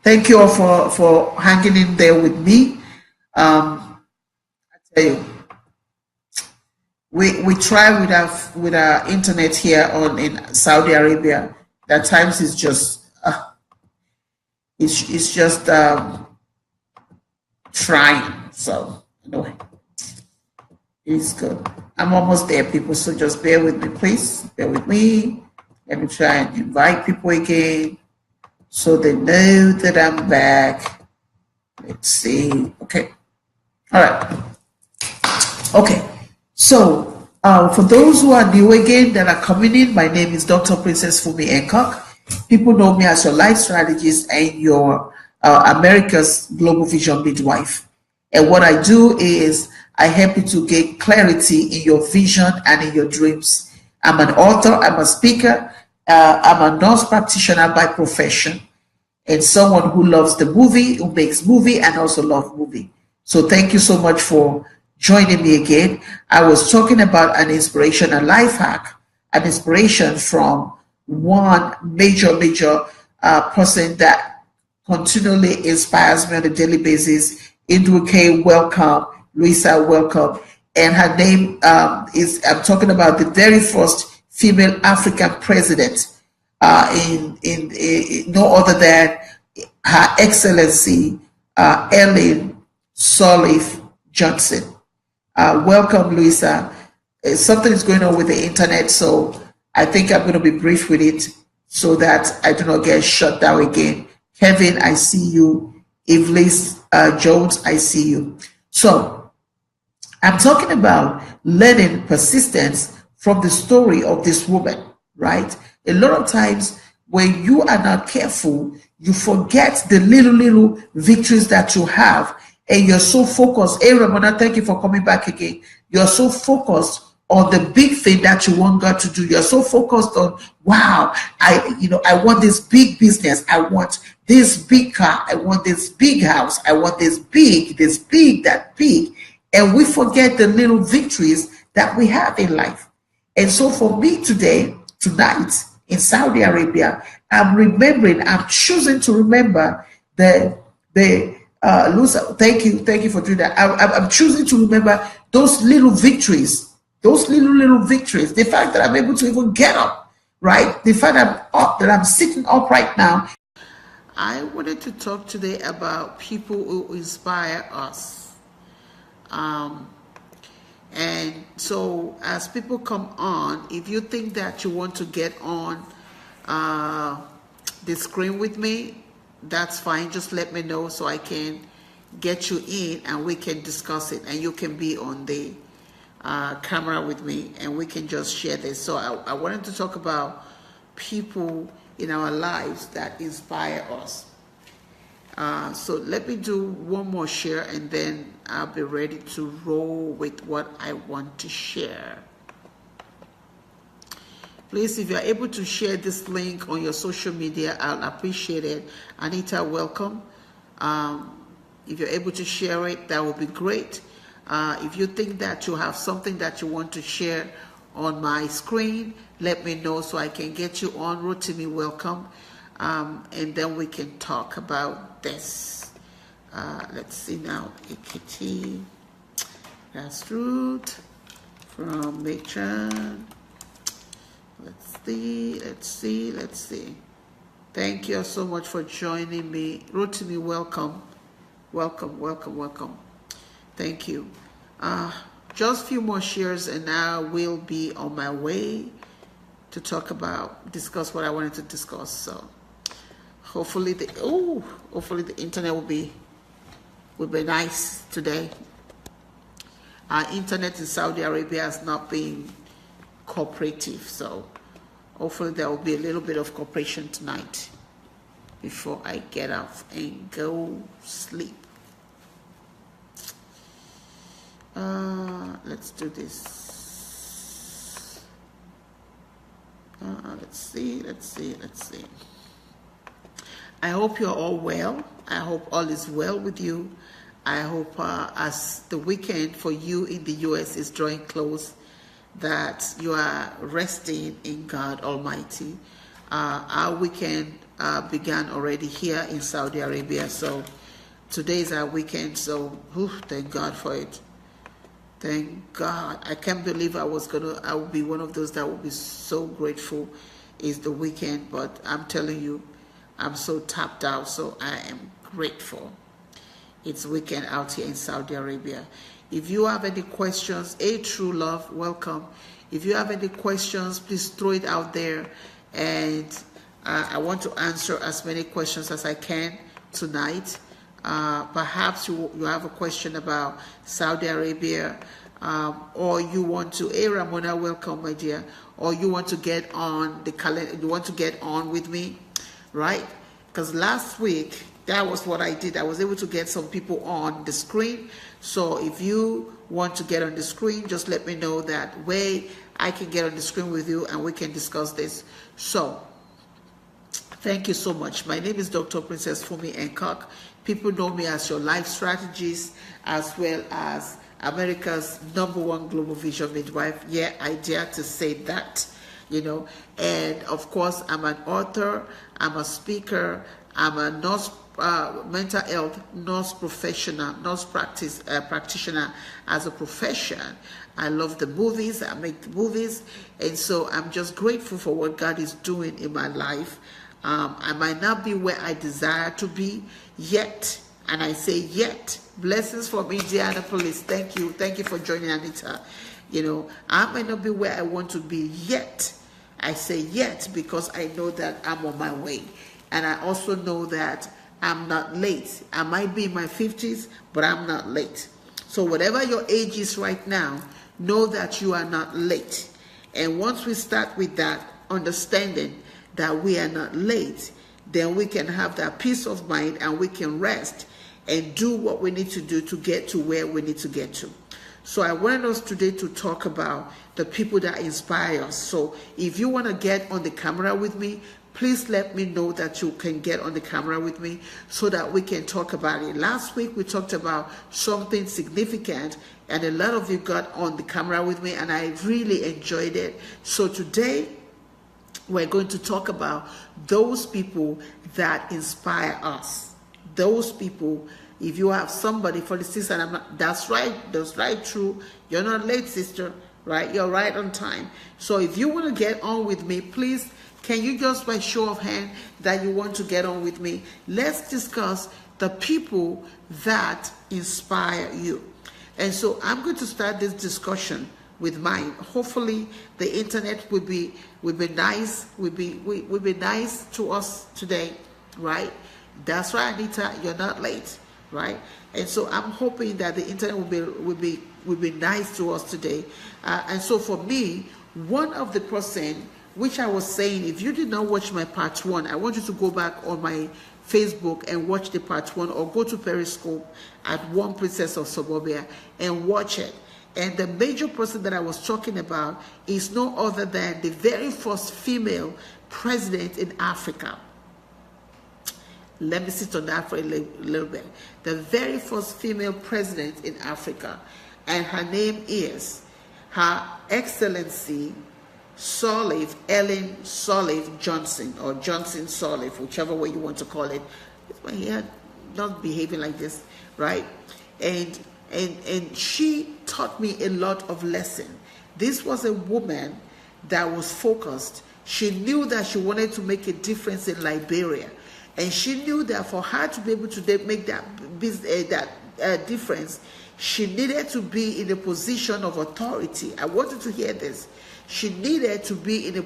Thank you all for hanging in there with me. I tell you, we try with our internet here on in Saudi Arabia. At times it's just trying. So anyway, it's good. I'm almost there, people. So just bear with me, please. Bear with me. Let me try and invite people again so they know that I'm back. Let's see. Okay. All right. Okay. So for those who are new again that are coming in, my name is Dr. Princess Fumi Encock. People know me as your life strategist and your America's Global Vision Midwife. And what I do is I help you to get clarity in your vision and in your dreams. I'm an author, I'm a speaker, I'm a nurse practitioner by profession, and someone who loves the movie, who makes movie and also love movie. So thank you so much for joining me again. I was talking about an inspiration, a life hack, an inspiration from one major person that continually inspires me on a daily basis. Indruke, welcome. Louisa, welcome. And her name is, I'm talking about the very first female African president, in no other than Her Excellency Ellen Sirleaf Johnson. Welcome, Louisa. Something is going on with the internet, so I think I'm going to be brief with it so that I do not get shut down again. Kevin, I see you. Evelyn Jones, I see you. So I'm talking about learning persistence from the story of this woman, right? A lot of times when you are not careful, you forget the little victories that you have, and you're so focused. Hey, Ramona, thank you for coming back again. You're so focused on the big thing that you want God to do. You're so focused on, wow, I want this big business. I want this big car. I want this big house. I want this big, that big. And we forget the little victories that we have in life. And so for me tonight in Saudi Arabia, I'm choosing to remember Lusa, thank you for doing that. I'm choosing to remember those little victories, the fact that I'm able to even get up, right? The fact that I'm sitting up right now. I wanted to talk today about people who inspire us. And so as people come on, if you think that you want to get on the screen with me, that's fine. Just let me know so I can get you in and we can discuss it, and you can be on the camera with me and we can just share this. So I wanted to talk about people in our lives that inspire us. So let me do one more share and then I'll be ready to roll with what I want to share. Please, if you're able to share this link on your social media, I'll appreciate it. Anita, welcome. If you're able to share it, that would be great. If you think that you have something that you want to share on my screen, let me know so I can get you on. Rotimi, welcome. And then we can talk about this. Let's see now. AKT, Grassroot, from Matron. Let's see. Thank you so much for joining me. Rotimi, welcome. Welcome. Thank you. Just a few more shares and I will be on my way to discuss what I wanted to discuss. So hopefully the internet will be nice today. Our internet in Saudi Arabia has not been cooperative, so hopefully there will be a little bit of cooperation tonight before I get off and go sleep. Let's do this. Let's see. I hope you're all well. I hope all is well with you. I hope as the weekend for you in the US is drawing close, that you are resting in God Almighty. Our weekend began already here in Saudi Arabia. So today is our weekend. So thank God for it. Thank God. I can't believe I will be one of those that will be so grateful is the weekend. But I'm telling you, I'm so tapped out. So I am grateful. It's weekend out here in Saudi Arabia. If you have any questions, True Love, welcome. If you have any questions, please throw it out there. And I want to answer as many questions as I can tonight. Perhaps you have a question about Saudi Arabia, or you want to, Ramona, welcome, my dear, or you want to get on the calendar, you want to get on with me, right? Because last week, that was what I did. I was able to get some people on the screen. So if you want to get on the screen, just let me know that way I can get on the screen with you and we can discuss this. So thank you so much. My name is Dr. Princess Funmi Nkok. People know me as your life strategist, as well as America's #1 global vision midwife. Yeah, I dare to say that, And of course, I'm an author, I'm a speaker, I'm a nurse, mental health nurse professional, practitioner as a profession. I love the movies, I make the movies, and so I'm just grateful for what God is doing in my life. I might not be where I desire to be yet, and I say yet. Blessings from Indianapolis. Thank you for joining, Anita. I might not be where I want to be yet. I say yet because I know that I'm on my way, and I also know that I'm not late. I might be in my 50s, but I'm not late. So whatever your age is right now, know that you are not late. And once we start with that understanding that we are not late, then we can have that peace of mind and we can rest and do what we need to do to get to where we need to get to. So I wanted us today to talk about the people that inspire us. So if you want to get on the camera with me, please let me know that you can get on the camera with me so that we can talk about it. Last week we talked about something significant and a lot of you got on the camera with me and I really enjoyed it. So today we're going to talk about those people that inspire us. Those people, if you have somebody for the sister, and that's right, true. You're not late, sister, right? You're right on time. So if you want to get on with me, please, can you just by show of hand that you want to get on with me? Let's discuss the people that inspire you. And so I'm going to start this discussion with mine. Hopefully the internet will be nice, will be nice to us today, right? That's right, Anita, you're not late, right? And so I'm hoping that the internet will be nice to us today. And so for me, one of the person which I was saying, if you did not watch my part 1, I want you to go back on my Facebook and watch the part 1, or go to Periscope at One Princess of Suburbia and watch it. And the major person that I was talking about is no other than the very first female president in Africa. Let me sit on that for a little bit. The very first female president in Africa, and her name is Her Excellency Sirleaf Ellen Sirleaf Johnson, or Johnson Sirleaf, whichever way you want to call it. My hair not behaving like this, right? And she taught me a lot of lesson. This was a woman that was focused. She knew that she wanted to make a difference in Liberia, and she knew that for her to be able to make that difference, she needed to be in a position of authority. I wanted to hear this. She needed to be in a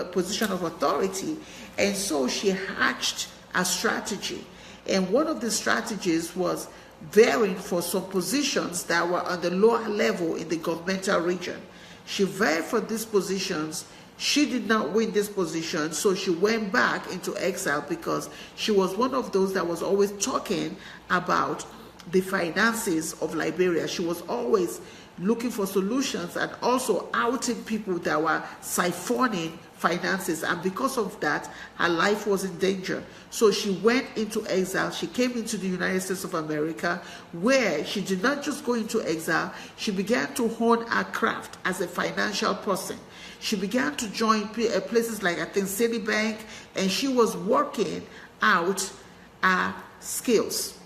position of authority, and so she hatched a strategy. And one of the strategies was vying for some positions that were on the lower level in the governmental region. She vyed for these positions. She did not win this position, so she went back into exile because she was one of those that was always talking about the finances of Liberia. She was always looking for solutions and also outing people that were siphoning finances, and because of that, her life was in danger. So she went into exile. She came into the United States of America, where she did not just go into exile, she began to hone her craft as a financial person. She began to join places like, I think, Citibank, and she was working out her skills.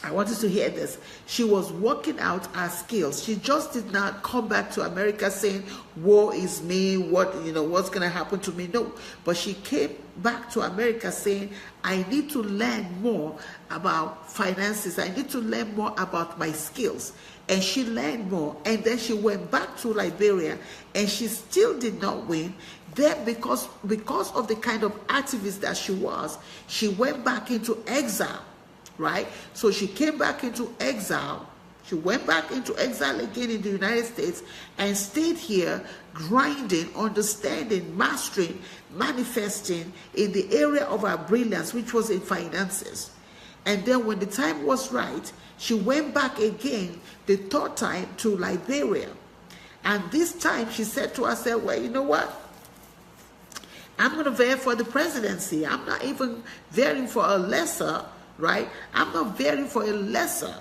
I want you to hear this. She was working out her skills. She just did not come back to America saying, woe is me, what's going to happen to me? No. But she came back to America saying, I need to learn more about finances. I need to learn more about my skills. And she learned more. And then she went back to Liberia, and she still did not win. Then because of the kind of activist that she was, she went back into exile. Right? So she came back into exile. She went back into exile again in the United States and stayed here grinding, understanding, mastering, manifesting in the area of her brilliance, which was in finances. And then when the time was right, she went back again the third time to Liberia. And this time she said to herself, well, you know what? I'm going to vie for the presidency. I'm not even vying for a lesser, right? I'm not vying for a lesser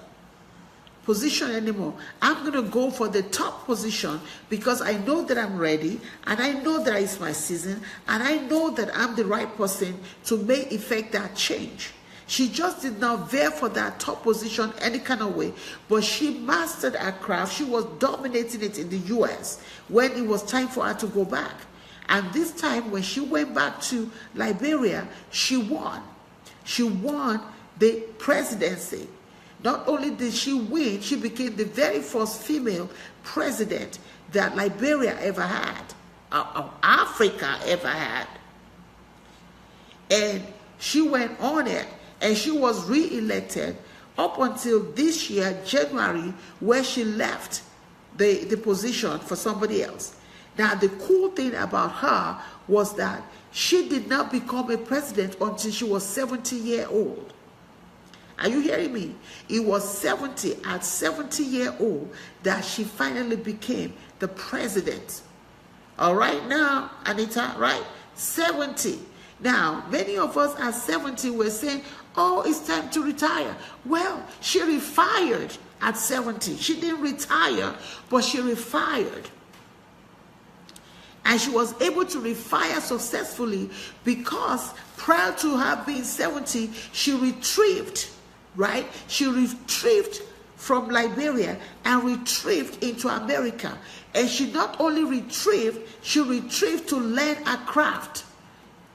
position anymore. I'm going to go for the top position because I know that I'm ready, and I know that it's my season, and I know that I'm the right person to make effect that change. She just did not vie for that top position any kind of way, but she mastered her craft. She was dominating it in the US when it was time for her to go back. And this time when she went back to Liberia, she won. She won the presidency. Not only did she win, she became the very first female president that Liberia ever had, or Africa ever had. And she went on it, and she was re-elected up until this year, January, where she left the position for somebody else. Now, the cool thing about her was that she did not become a president until she was 70 years old. Are you hearing me? It was at 70 years old that she finally became the president. All right now, Anita, right? 70. Now, many of us at 70 were saying, oh, it's time to retire. Well, she refired at 70. She didn't retire, but she refired. And she was able to refire successfully because prior to her being 70, she retrieved, right? She retrieved from Liberia and retrieved into America. And she not only retrieved, she retrieved to learn a craft.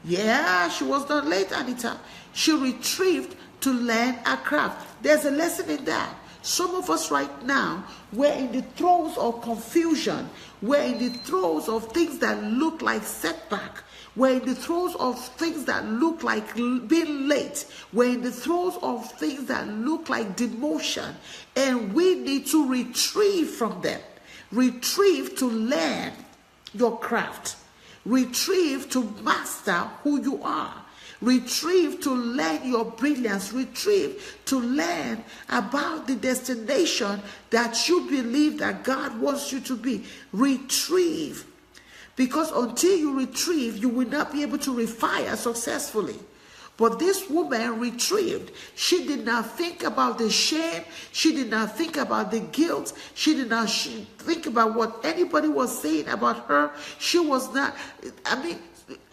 Yeah, she was not late, Anita. She retrieved to learn a craft. There's a lesson in that. Some of us right now, we're in the throes of confusion. We're in the throes of things that look like setback. We're in the throes of things that look like being late. We're in the throes of things that look like demotion. And we need to retrieve from them. Retrieve to learn your craft. Retrieve to master who you are. Retrieve to learn your brilliance. Retrieve to learn about the destination that you believe that God wants you to be. Retrieve. Because until you retrieve, you will not be able to refire successfully. But this woman retrieved. She did not think about the shame. She did not think about the guilt. She did not think about what anybody was saying about her. She was not,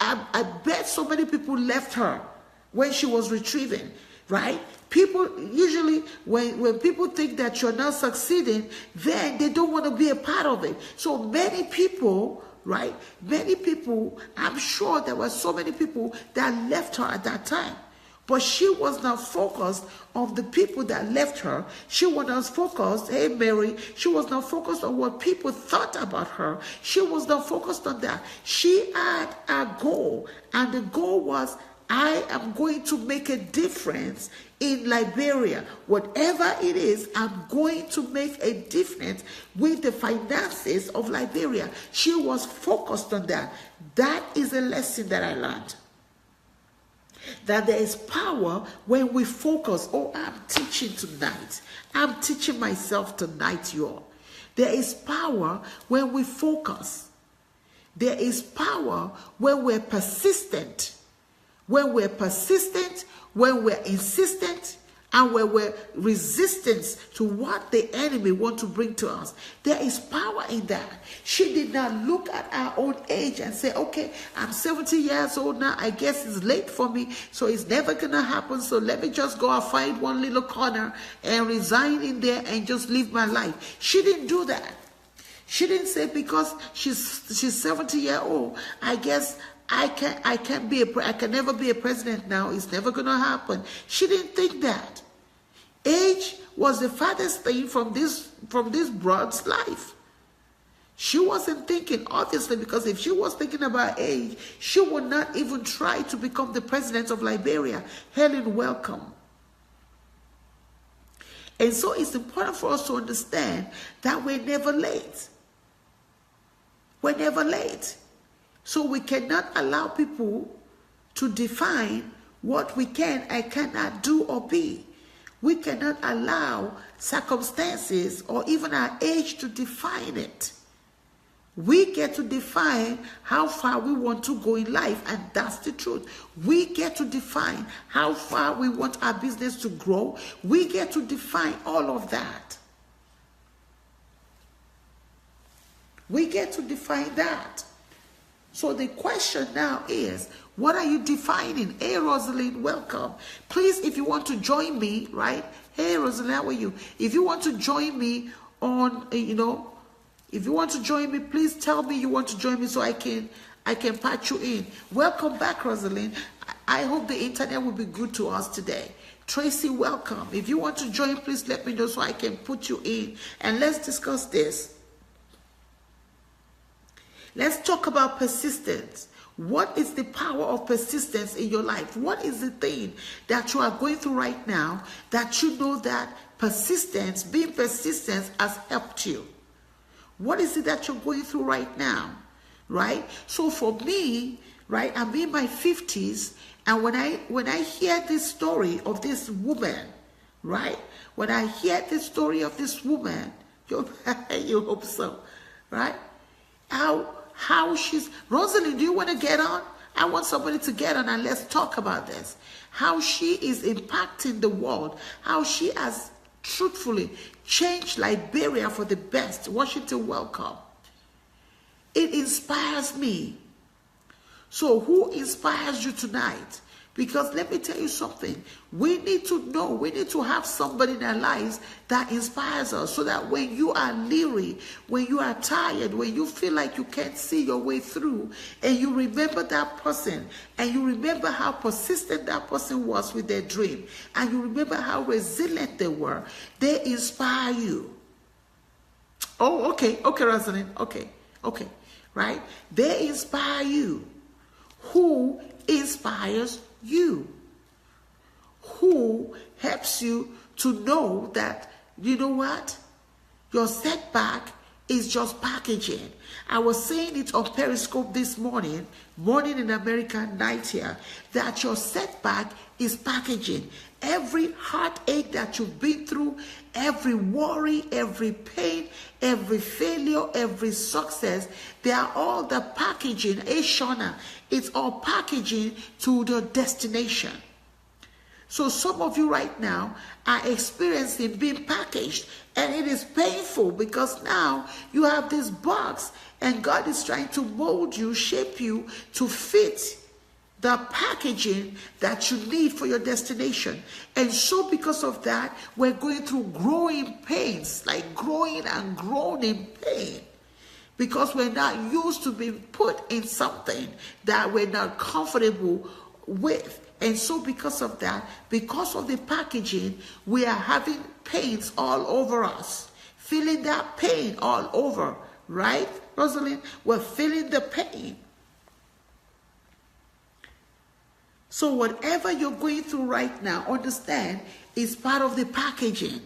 I bet so many people left her when she was retrieving, right? People, usually when people think that you're not succeeding, then they don't want to be a part of it. So many people, right? Many people, I'm sure there were so many people that left her at that time. But she was not focused on the people that left her. She was not focused, hey Mary, she was not focused on what people thought about her. She was not focused on that. She had a goal, and the goal was, I am going to make a difference in Liberia. Whatever it is, I'm going to make a difference with the finances of Liberia. She was focused on that. That is a lesson that I learned. That there is power when we focus. Oh, I'm teaching tonight. I'm teaching myself tonight, y'all. There is power when we focus. There is power when we're persistent. When we're persistent, when we're insistent, and we're resistance to what the enemy want to bring to us. There is power in that. She did not look at her own age and say, okay, I'm 70 years old now. I guess it's late for me, so it's never going to happen. So let me just go and find one little corner and resign in there and just live my life. She didn't do that. She didn't say because she's 70 years old, I guess I can never be a president now. It's never going to happen. She didn't think that. Age was the farthest thing from this broad's life. She wasn't thinking, obviously, because if she was thinking about age, she would not even try to become the president of Liberia. Helen, welcome. And so it's important for us to understand that we're never late. We're never late. So we cannot allow people to define what we can and cannot do or be. We cannot allow circumstances or even our age to define it. We get to define how far we want to go in life, and that's the truth. We get to define how far we want our business to grow. We get to define all of that. We get to define that. So the question now is, what are you defining? Hey, Rosalind, welcome. Please, if you want to join me, right? Hey, Rosalind, how are you? If you want to join me on, if you want to join me, please tell me you want to join me so I can patch you in. Welcome back, Rosalind. I hope the internet will be good to us today. Tracy, welcome. If you want to join, please let me know so I can put you in. And let's discuss this. Let's talk about persistence. What is the power of persistence in your life? What is the thing that you are going through right now that you know that persistence, being persistent, has helped you? What is it that you're going through right now? Right? So for me, right, I'm in my 50s, and when I hear this story of this woman, right? When I hear the story of this woman, you hope so, right? How she's, Rosalind, do you want to get on? I want somebody to get on and let's talk about this. How she is impacting the world. How she has truthfully changed Liberia for the best. Washington, welcome. It inspires me. So who inspires you tonight? Because let me tell you something. We need to know, we need to have somebody in our lives that inspires us, so that when you are leery, when you are tired, when you feel like you can't see your way through, and you remember that person, and you remember how persistent that person was with their dream, and you remember how resilient they were, they inspire you. Oh, okay, Rosalind, okay, right? They inspire you. Who inspires you? Who helps you to know that, you know what? Your setback is just packaging. I was saying it on Periscope this morning in America, night here, that your setback is packaging. Every heartache that you've been through, every worry, every pain, every failure, every success, they are all the packaging. Shona, it's all packaging to the destination. So some of you right now are experiencing being packaged, and it is painful because now you have this box and God is trying to mold you, shape you to fit the packaging that you need for your destination. And so because of that, we're going through growing pains, like growing and groaning pain, because we're not used to being put in something that we're not comfortable with. And so because of that, because of the packaging, we are having pains all over us, feeling that pain all over, right, Rosalind? We're feeling the pain. So whatever you're going through right now, understand, is part of the packaging.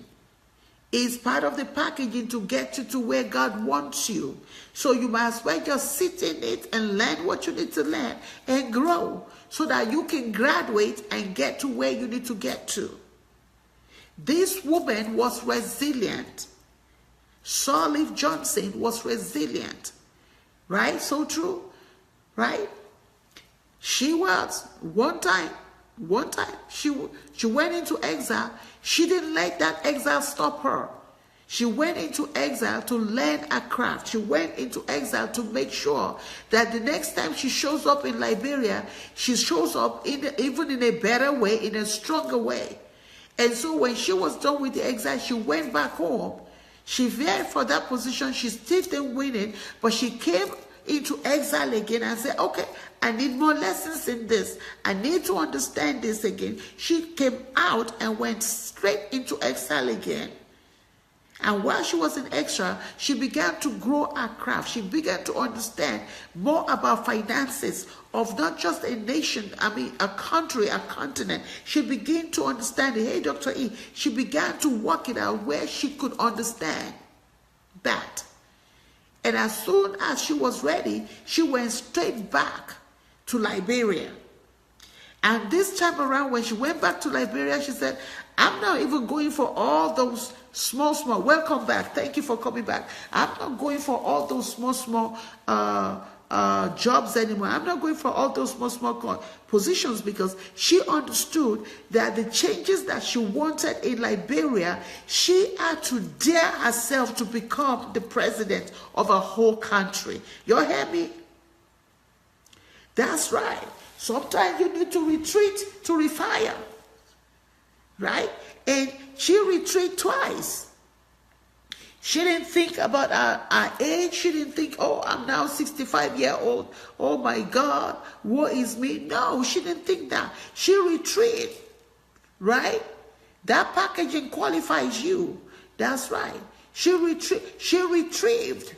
It's part of the packaging to get you to where God wants you. So you might as well just sit in it and learn what you need to learn and grow, so that you can graduate and get to where you need to get to. This woman was resilient. Sirleaf Johnson was resilient. Right? So true. Right? She was. One time, One time she went into exile. She didn't let that exile stop her. She went into exile to learn a craft. She went into exile to make sure that the next time she shows up in Liberia, she shows up even in a better way, in a stronger way. And so when she was done with the exile, she went back home. She vied for that position. She still didn't win it, but she came into exile again and said, okay, I need more lessons in this. I need to understand this again. She came out and went straight into exile again. And while she was in exile, she began to grow her craft. She began to understand more about finances of not just a nation, a country, a continent. She began to understand, hey, Dr. E, she began to work it out where she could understand that. And as soon as she was ready, she went straight back to Liberia. And this time around, when she went back to Liberia, she said, I'm not even going for all those small, welcome back. Thank you for coming back. I'm not going for all those small jobs anymore. I'm not going for all those small positions, because she understood that the changes that she wanted in Liberia, she had to dare herself to become the president of a whole country. You hear me? That's right. Sometimes you need to retreat to refire. Right? And she retreated twice. She didn't think about her age. She didn't think, oh, I'm now 65 years old. Oh my God, what is me? No, she didn't think that. She retreated. Right? That packaging qualifies you. That's right. She retrieved.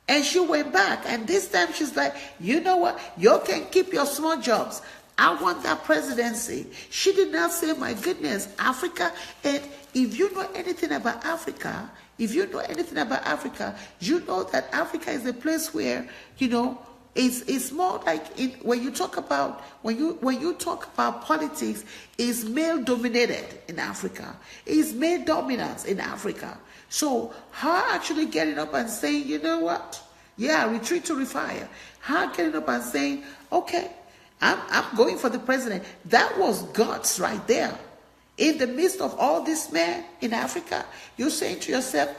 And she went back. And this time she's like, you know what? You can keep your small jobs. I want that presidency. She did not say, my goodness, Africa. And if you know anything about Africa, you know that Africa is a place where, it's more like when you talk about politics, it's male dominated in Africa. It's male dominance in Africa. So her actually getting up and saying, you know what? Yeah, retreat to refire. Her getting up and saying, okay, I'm going for the president. That was guts right there. In the midst of all this men in Africa, you're saying to yourself,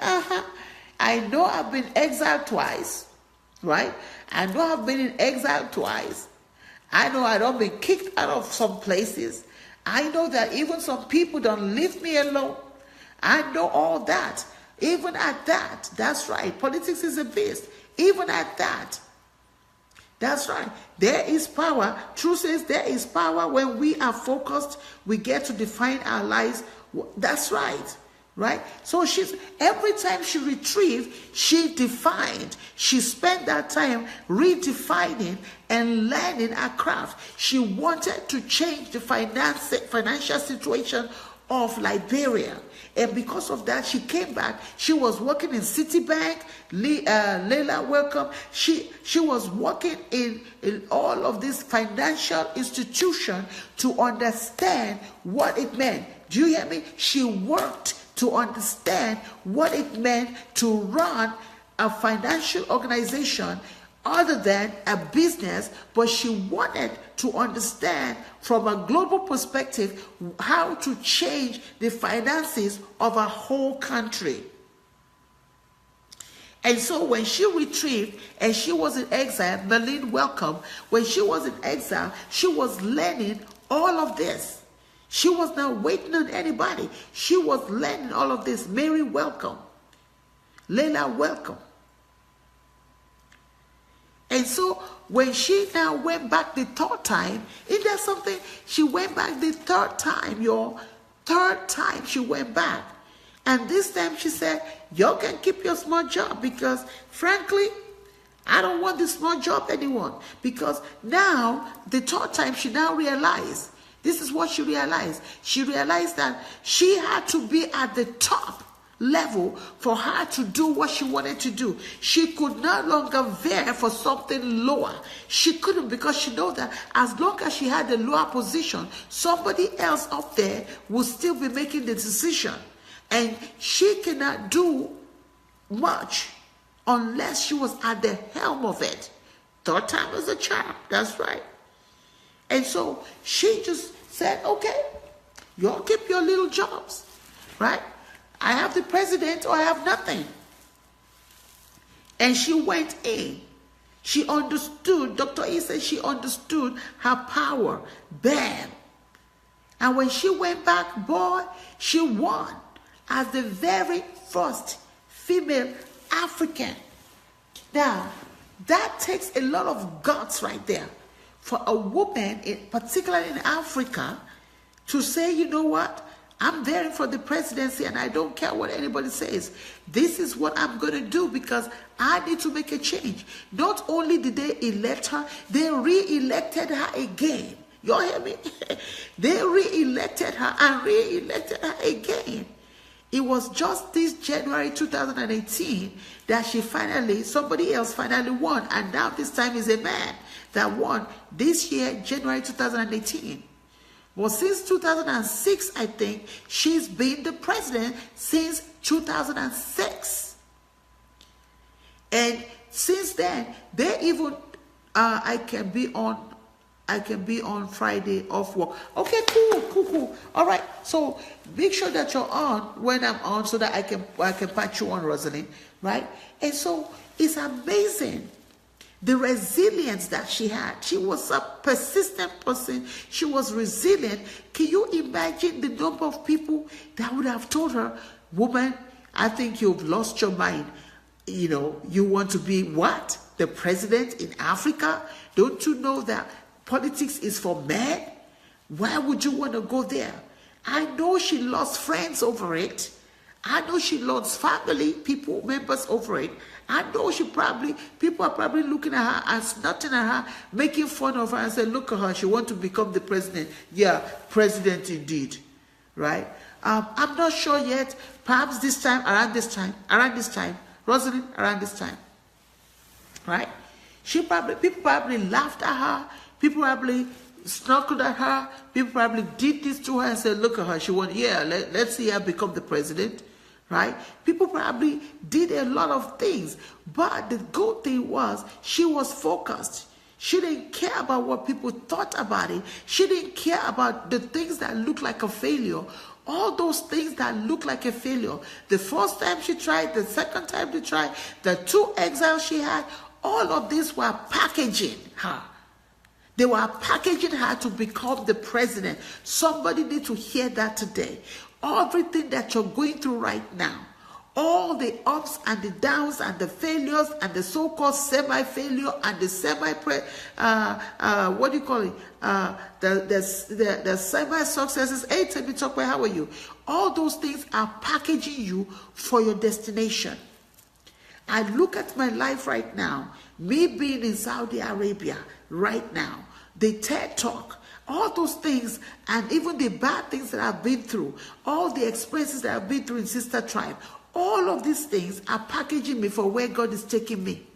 I know I've been exiled twice, right? I know I've been in exile twice. I know I don't been kicked out of some places. I know that even some people don't leave me alone. I know all that. Even at that, that's right. Politics is a beast. Even at that, that's right. There is power. Truth says there is power when we are focused. We get to define our lives. That's right. Right? So every time she retrieved, she defined. She spent that time redefining and learning her craft. She wanted to change the financial situation of Liberia. And because of that, she came back. She was working in Citibank. Leila, welcome. She was working in all of this financial institution to understand what it meant. Do you hear me? She worked to understand what it meant to run a financial organization other than a business, but she wanted to understand from a global perspective how to change the finances of a whole country. And so when she retrieved and she was in exile, Merlin, welcome. When she was in exile, she was learning all of this. She was not waiting on anybody. She was learning all of this. Mary, welcome. Leila, welcome. And so when she now went back the third time, isn't that something? She went back the third time, third time she went back. And this time she said, you can keep your small job because frankly, I don't want this small job anymore. Because now, the third time she now realized, this is what she realized. She realized that she had to be at the top level for her to do what she wanted to do. She could no longer veer for something lower. She couldn't, because she knows that as long as she had the lower position, somebody else up there would still be making the decision. And she cannot do much unless she was at the helm of it. Third time as a charm, that's right. And so she just said, okay, you all keep your little jobs, right? I have the president or I have nothing. And she went in. She understood, Dr. E said she understood her power. Bam. And when she went back, boy, she won as the very first female African. Now, that takes a lot of guts right there for a woman, particularly in Africa, to say, you know what? I'm there for the presidency and I don't care what anybody says. This is what I'm going to do because I need to make a change. Not only did they elect her, they re-elected her again. Y'all hear me? They re-elected her and re-elected her again. It was just this January 2018 that somebody else finally won. And now this time is a man that won this year, January 2018. Well, since 2006, I think, she's been the president since 2006. And since then, they even, I can be on Friday off work. Okay, cool. All right. So make sure that you're on when I'm on so that I can patch you on, Rosalind. Right? And so it's amazing the resilience that she had. She was a persistent person. She was resilient. Can you imagine the number of people that would have told her, woman, I think you've lost your mind. You know, you want to be what? The president in Africa? Don't you know that politics is for men? Why would you want to go there? I know she lost friends over it. I know she lost family, members over it. I know people are probably looking at her and snotting at her, making fun of her and saying, look at her, she wants to become the president. Yeah, president indeed, right? I'm not sure yet. Perhaps around this time, Rosalind, around this time, right? People probably laughed at her. People probably snarled at her. People probably did this to her and said, look at her, she won. Yeah, let's see her become the president. Right? People probably did a lot of things, but the good thing was she was focused. She didn't care about what people thought about it. She didn't care about the things that looked like a failure. All those things that looked like a failure. The first time she tried, the second time she tried, the 2 exiles she had, all of these were packaging her. They were packaging her to become the president. Somebody needs to hear that today. Everything that you're going through right now, all the ups and the downs and the failures and the so-called semi-failure and the the semi-successes. Hey, tell me, Chokwe, how are you? All those things are packaging you for your destination. I look at my life right now, me being in Saudi Arabia right now, the TED Talk, all those things, and even the bad things that I've been through, all the experiences that I've been through in Sister Tribe, all of these things are packaging me for where God is taking me.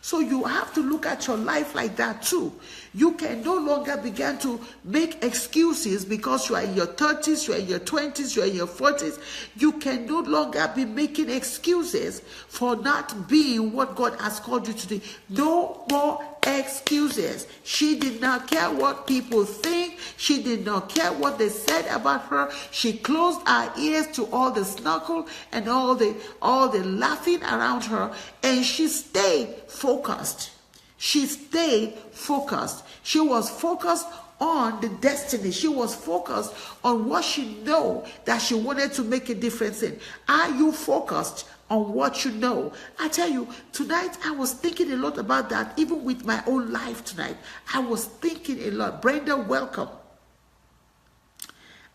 So you have to look at your life like that too. You can no longer begin to make excuses because you are in your 30s, you are in your 20s, you are in your 40s. You can no longer be making excuses for not being what God has called you to do. No more excuses. She did not care what people think. She did not care what they said about her. She closed her ears to all the snarl and all the laughing around her, and she stayed focused. She stayed focused. She was focused on the destiny. She was focused on what she know that she wanted to make a difference in. Are you focused on what you know? I tell you, tonight I was thinking a lot about that, even with my own life tonight. I was thinking a lot. Brenda, welcome.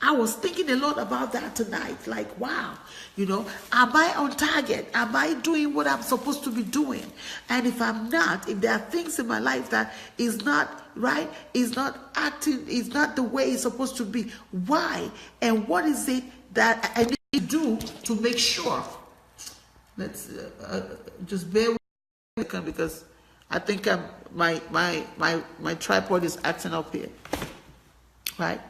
I was thinking a lot about that tonight. Like, wow, am I on target? Am I doing what I'm supposed to be doing? And if I'm not, if there are things in my life that is not right, is not acting, is not the way it's supposed to be, why? And what is it that I need to do to make sure? Let's just bear with me because I think my tripod is acting up here. Right?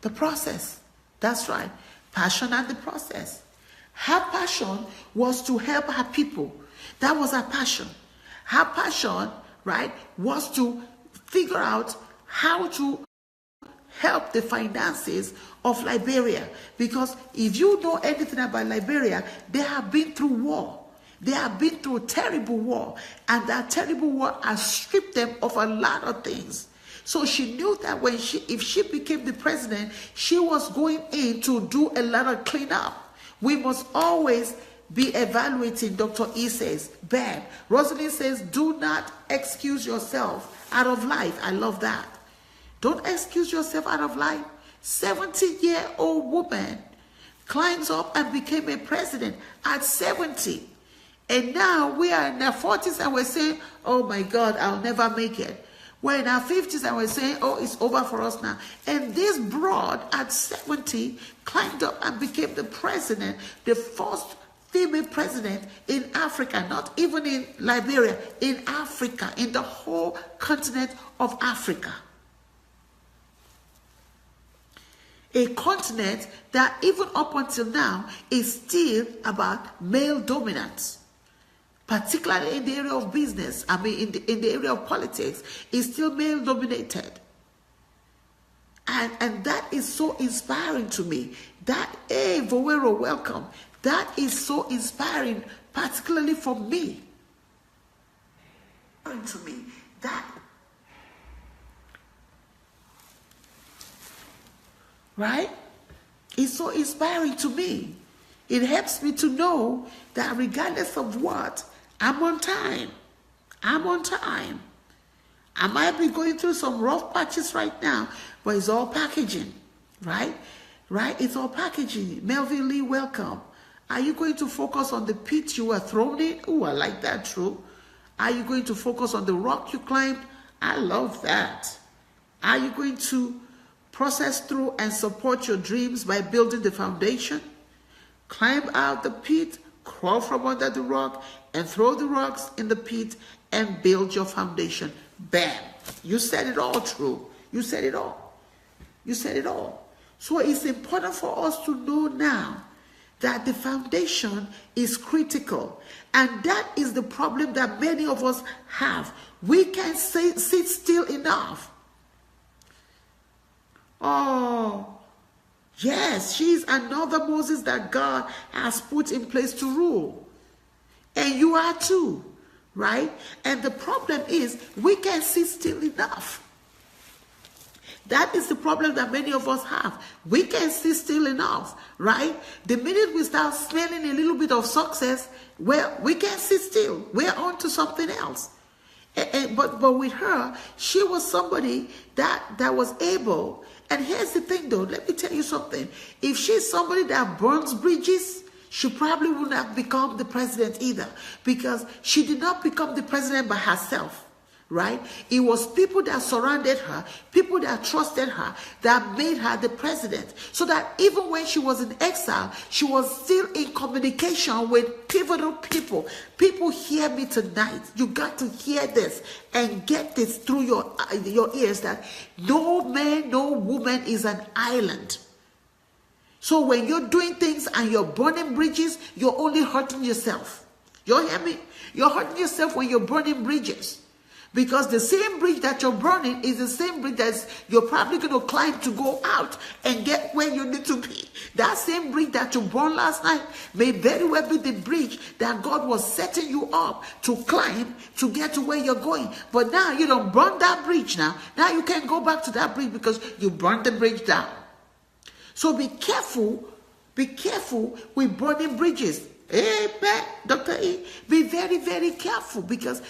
The process. That's right. Passion and the process. Her passion was to help her people. That was her passion. Her passion, right, was to figure out how to help the finances of Liberia. Because if you know anything about Liberia, they have been through war. They have been through a terrible war, and that terrible war has stripped them of a lot of things. So she knew that if she became the president, she was going in to do a lot of cleanup. We must always be evaluating, Dr. E says. Bam. Rosalind says, do not excuse yourself out of life. I love that. Don't excuse yourself out of life. 70-year-old woman climbs up and became a president at 70. And now we are in our 40s and we're saying, oh my God, I'll never make it. We're in our 50s and we're saying, oh, it's over for us now. And this broad at 70 climbed up and became the president, the first female president in Africa, not even in Liberia, in Africa, in the whole continent of Africa. A continent that even up until now is still about male dominance, particularly in the area of business. I mean, in the area of politics, is still male dominated. And that is so inspiring to me. That, hey, Vowero, welcome. That is so inspiring, particularly for me. To me, that. Right? It's so inspiring to me. It helps me to know that regardless of what, I'm on time. I'm on time. I might be going through some rough patches right now, but it's all packaging, right? Right? It's all packaging. Melvin Lee, welcome. Are you going to focus on the pit you were thrown in? Oh, I like that, true. Are you going to focus on the rock you climbed? I love that. Are you going to process through and support your dreams by building the foundation? Climb out the pit, crawl from under the rock, and throw the rocks in the pit and build your foundation. Bam. You said it all, true. You said it all. You said it all. So it's important for us to know now that the foundation is critical. And that is the problem that many of us have. We can't sit still enough. Oh, yes, she's another Moses that God has put in place to rule. And you are too, right? And the problem is we can't sit still enough. That is the problem that many of us have. We can't sit still enough, right? The minute we start smelling a little bit of success, well, we can't sit still. We're on to something else. But with her, she was somebody that was able. And here's the thing, though. Let me tell you something. If she's somebody that burns bridges, she probably wouldn't have become the president either, because she did not become the president by herself, right? It was people that surrounded her, people that trusted her, that made her the president. So that even when she was in exile, she was still in communication with pivotal people. People, hear me tonight. You got to hear this and get this through your ears, that no man, no woman is an island. So when you're doing things and you're burning bridges, you're only hurting yourself. You hear me? You're hurting yourself when you're burning bridges. Because the same bridge that you're burning is the same bridge that you're probably going to climb to go out and get where you need to be. That same bridge that you burned last night may very well be the bridge that God was setting you up to climb to get to where you're going. But now you don't burn that bridge now. Now you can't go back to that bridge because you burned the bridge down. So be careful with burning bridges. Amen, Dr. E. Be very, very careful, because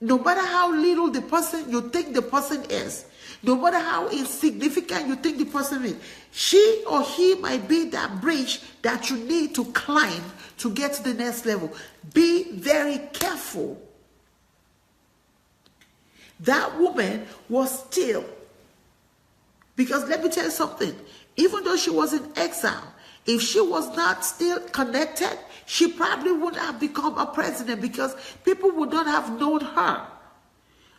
no matter how little the person you think the person is, no matter how insignificant you think the person is, she or he might be that bridge that you need to climb to get to the next level. Be very careful. That woman was still, because let me tell you something, even though she was in exile, if she was not still connected, she probably wouldn't have become a president, because people would not have known her.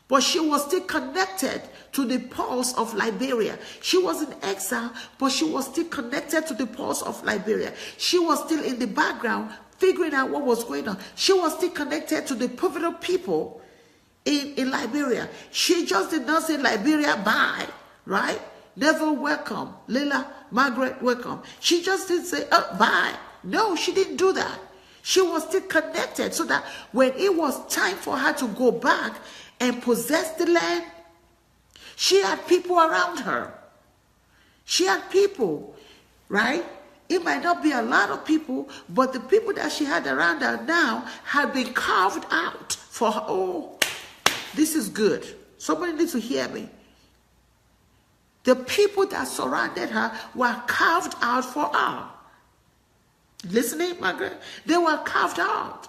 But she was still connected to the pulse of Liberia. She was in exile, but she was still connected to the pulse of Liberia. She was still in the background figuring out what was going on. She was still connected to the pivotal people in Liberia. She just did not say Liberia bye, right? Never welcome. Leila, Margaret, welcome. She just didn't say, oh, bye. No, she didn't do that. She was still connected so that when it was time for her to go back and possess the land, she had people around her. She had people, right? It might not be a lot of people, but the people that she had around her now had been carved out for her. Oh, this is good. Somebody needs to hear me. The people that surrounded her were carved out for her. Listening, Margaret? They were carved out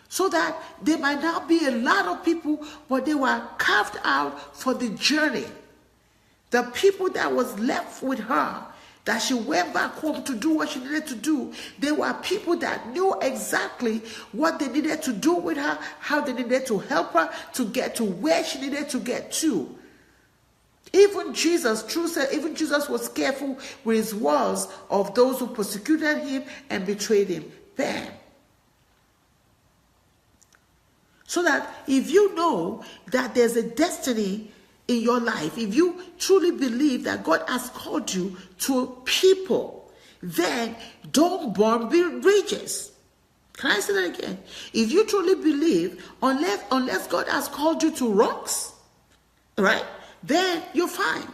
so that there might not be a lot of people, but they were carved out for the journey. The people that was left with her, that she went back home to do what she needed to do, they were people that knew exactly what they needed to do with her, how they needed to help her to get to where she needed to get to. Even Jesus, true said, even Jesus was careful with his words of those who persecuted him and betrayed him. Bam. So that if you know that there's a destiny in your life, if you truly believe that God has called you to people, then don't burn bridges. Can I say that again? If you truly believe, unless God has called you to rocks, right, then you're fine.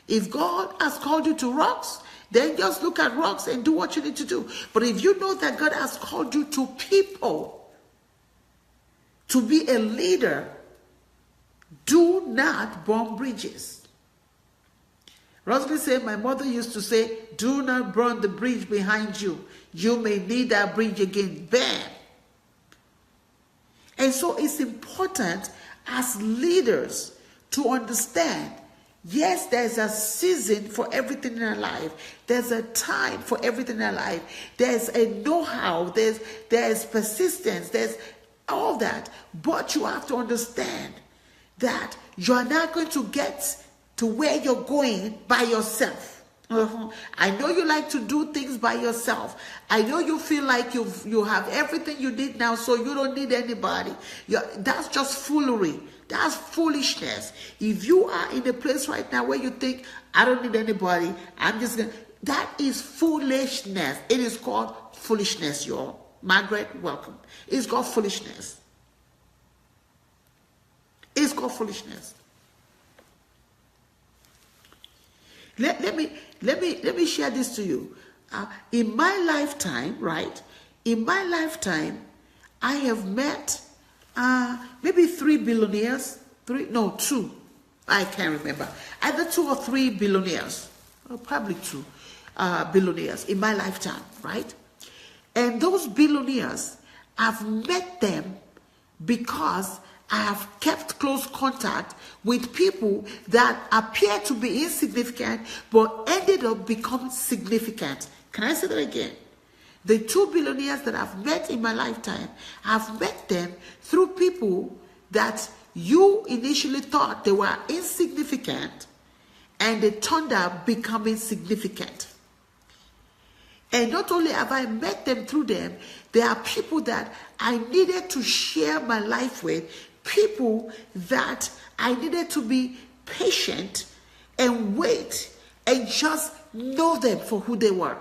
If God has called you to rocks, then just look at rocks and do what you need to do. But if you know that God has called you to people, to be a leader, do not burn bridges. Rosalie said, my mother used to say, do not burn the bridge behind you. You may need that bridge again. Bam. And so it's important as leaders to understand, yes, there's a season for everything in our life. There's a time for everything in our life. There's a know-how. There's persistence. There's all that. But you have to understand that you are not going to get to where you're going by yourself. I know you like to do things by yourself. I know you feel like you have everything you need now, so you don't need anybody. That's just foolery. That's foolishness. If you are in a place right now where you think, I don't need anybody, I'm just going to... That is foolishness. It is called foolishness, y'all. Margaret, welcome. It's called foolishness. It's called foolishness. Let me share this to you. In my lifetime, right? In my lifetime, I have met maybe 3 billionaires. 2. I can't remember. Either 2 or 3 billionaires. Or probably 2 billionaires in my lifetime, right? And those billionaires, I've met them because I have kept close contact with people that appear to be insignificant but ended up becoming significant. Can I say that again? The 2 billionaires that I've met in my lifetime, I've met them through people that you initially thought they were insignificant and they turned out becoming significant. And not only have I met them through them, there are people that I needed to share my life with, people that I needed to be patient and wait and just know them for who they were.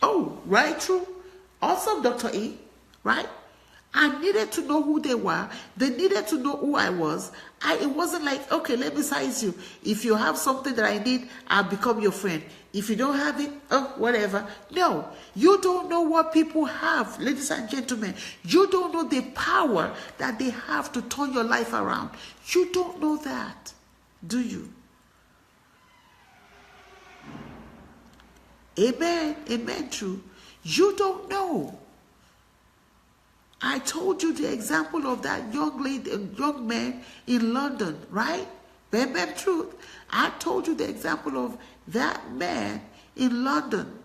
Oh, right, true. Awesome, Dr. E, right? I needed to know who they were. They needed to know who I was. It wasn't like, okay, let me size you. If you have something that I need, I'll become your friend. If you don't have it, oh, whatever. No, you don't know what people have, ladies and gentlemen. You don't know the power that they have to turn your life around. You don't know that, do you? Amen, amen, true. You don't know. I told you the example of that young man in London, right? Bam, bam, truth. I told you the example of that man in London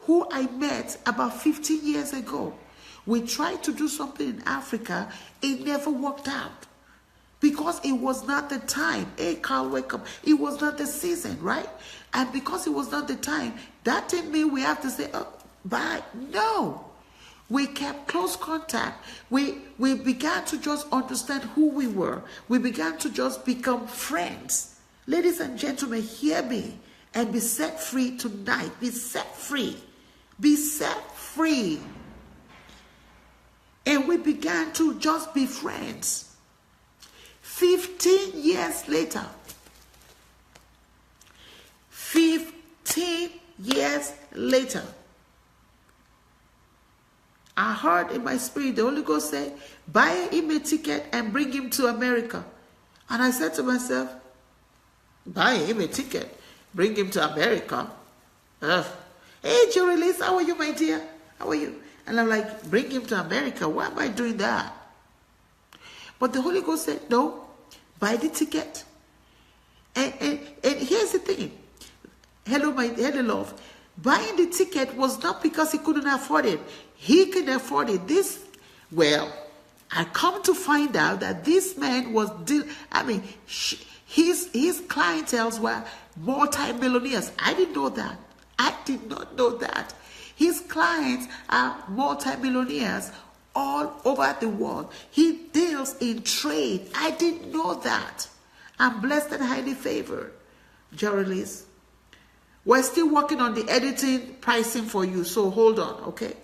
who I met about 15 years ago. We tried to do something in Africa. It never worked out because it was not the time. Hey, Carl, wake up. It was not the season, right? And because it was not the time, that didn't mean we have to say, oh, bye. No. We kept close contact. We began to just understand who we were. We began to just become friends. Ladies and gentlemen, hear me and be set free tonight. Be set free. Be set free. And we began to just be friends. 15 years later. 15 years later. I heard in my spirit, the Holy Ghost say, buy him a ticket and bring him to America. And I said to myself, buy him a ticket, bring him to America. Hey, Jorelis, how are you, my dear? How are you? And I'm like, bring him to America. Why am I doing that? But the Holy Ghost said, no, buy the ticket. And here's the thing. Hello, love. Buying the ticket was not because he couldn't afford it. He could afford it. I come to find out that this man was, his clientele were multi-millionaires. I didn't know that. I did not know that. His clients are multi-millionaires all over the world. He deals in trade. I didn't know that. I'm blessed and highly favored. Jorelis. We're still working on the editing pricing for you, so hold on, okay?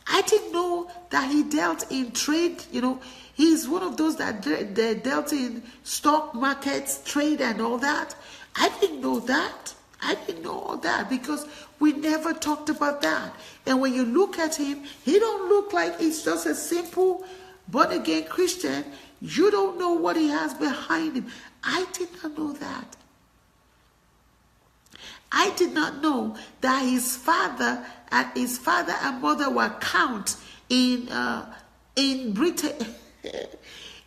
I didn't know that he dealt in trade. He's one of those that dealt in stock markets, trade and all that. I didn't know that. I didn't know all that because we never talked about that. And when you look at him, he don't look like he's just a simple born-again Christian. You don't know what he has behind him. I did not know that. I did not know that his father and mother were count in Britain.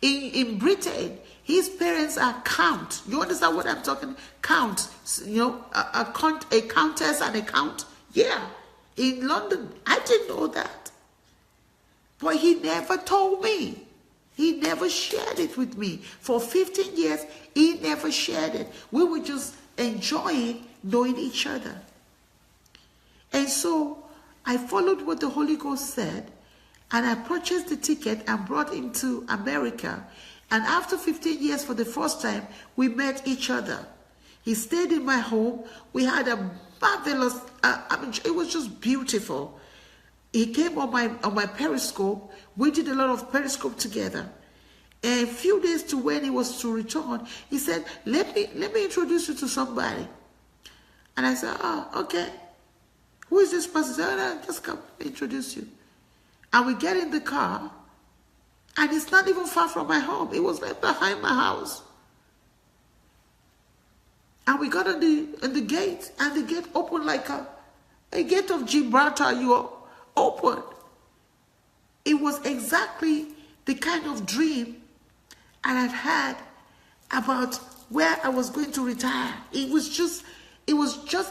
in Britain, his parents are count. You understand what I'm talking? Count. A countess and a count. Yeah, in London. I didn't know that, but he never told me. He never shared it with me. For 15 years, he never shared it. We were just enjoying knowing each other. And so I followed what the Holy Ghost said, and I purchased the ticket and brought him to America. And after 15 years, for the first time, we met each other. He stayed in my home. We had a marvelous, it was just beautiful. He came on my Periscope. We did a lot of Periscope together. And a few days to when he was to return, he said, let me introduce you to somebody. And I said, oh, okay. Who is this person? He said, oh, just come, let me introduce you. And we get in the car, and it's not even far from my home. It was right behind my house. And we got on the gate, and the gate opened like a gate of Gibraltar. You opened. It was exactly the kind of dream I had had about where I was going to retire. It was just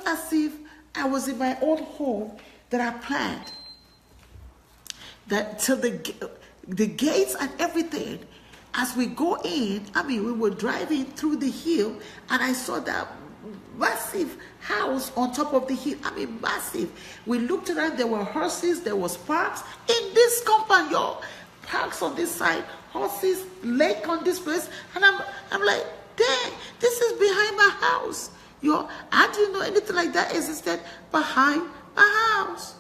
as if I was in my own home that I planned. That till the gates and everything, as we go in, we were driving through the hill, and I saw that massive house on top of the hill. Massive. We looked around, there were horses, there was parks in this compound, y'all. Parks on this side, horses, lake on this place, and I'm like, dang, this is behind my house. I didn't know anything like that existed behind my house.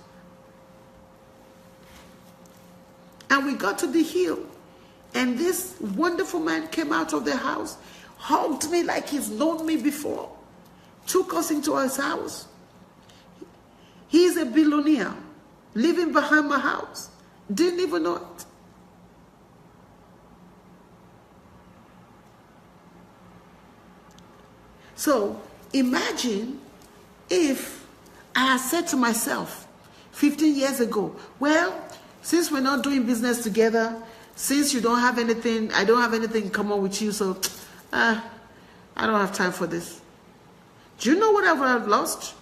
And we got to the hill, and this wonderful man came out of the house, hugged me like he's known me before, took us into his house. He's a billionaire living behind my house. Didn't even know it. So imagine if I had said to myself 15 years ago, well, since we're not doing business together, since you don't have anything, I don't have anything in common with you, so I don't have time for this. Do you know what I would have lost?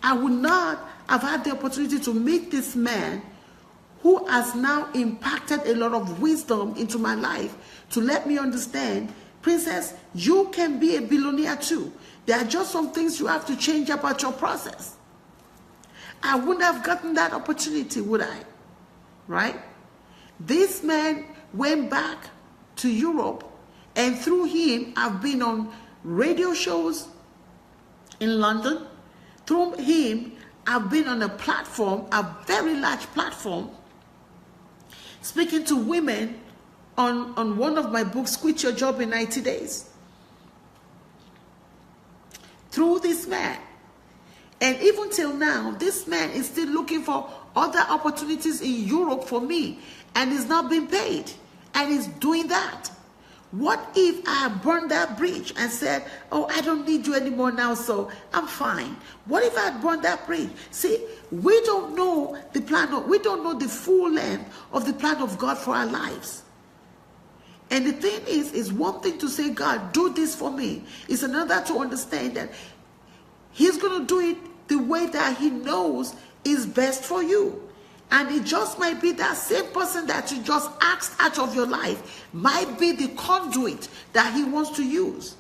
I would not have had the opportunity to meet this man who has now impacted a lot of wisdom into my life to let me understand, Princess, you can be a billionaire too. There are just some things you have to change about your process. I wouldn't have gotten that opportunity, would I? Right? This man went back to Europe, and through him, I've been on radio shows in London. Through him, I've been on a platform, a very large platform, speaking to women on one of my books, Quit Your Job in 90 Days. Through this man. And even till now, this man is still looking for other opportunities in Europe for me, and is not being paid, and he's doing that. What if I burned that bridge and said, oh, I don't need you anymore now, so I'm fine? What if I burned that bridge? See, we don't know the plan, we don't know the full length of the plan of God for our lives. And the thing is one thing to say, God, do this for me. It's another to understand that he's going to do it the way that he knows is best for you. And it just might be that same person that you just asked out of your life might be the conduit that he wants to use.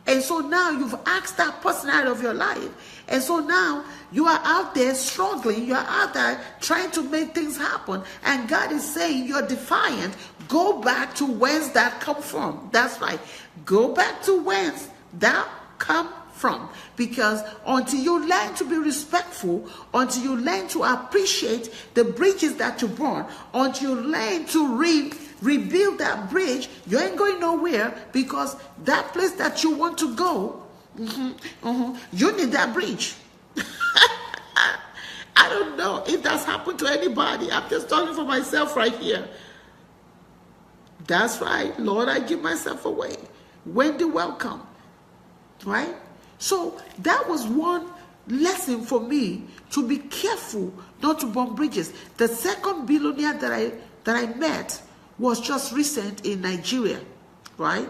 And so now you've asked that person out of your life. And so now you are out there struggling. You are out there trying to make things happen. And God is saying you're defiant. Go back to whence that come from. That's right. Go back to whence that come from. Because until you learn to be respectful, until you learn to appreciate the bridges that you burn, until you learn to rebuild that bridge, you ain't going nowhere, because that place that you want to go, you need that bridge. I don't know if that's happened to anybody. I'm just talking for myself right here. That's right. Lord, I give myself away. Wendy, welcome. Right? So that was one lesson for me, to be careful not to burn bridges. The second billionaire that I met was just recent in Nigeria, right?